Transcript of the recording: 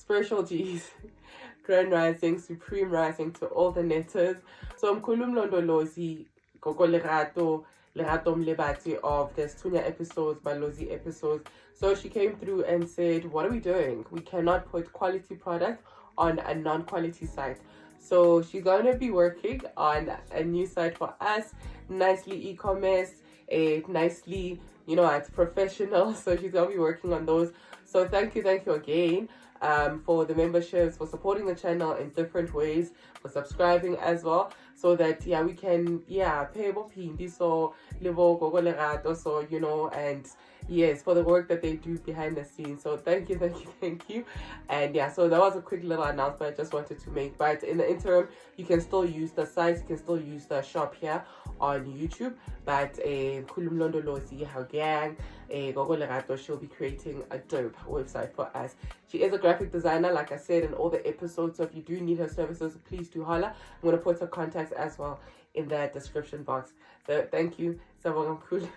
spiritual G's, grand rising, supreme rising to all the netters. So Mkhulu Mlondolozi, Gogo Lerato, Lerato Molebatsi of the Stunya episodes, Balozi episodes. So she came through and said, what are we doing? We cannot put quality products on a non-quality site. So she's going to be working on a new site for us, nicely e-commerce, nicely, you know, it's professional. So she's going to be working on those. So thank you again for the memberships, for supporting the channel in different ways, for subscribing as well, so that we can pay Pindi so Livo Gogo Lerato, so you know, and yes, for the work that they do behind the scenes. So thank you. And so that was a quick little announcement I just wanted to make. But in the interim, you can still use the site, you can still use the shop here on YouTube. But Mkhulu Mlondolozi, her gang, Gogo Lerato, she'll be creating a dope website for us. She is a graphic designer, like I said in all the episodes. So if you do need her services, please do holla. I'm going to put her contacts as well in the description box. So thank you. So Mkhulu.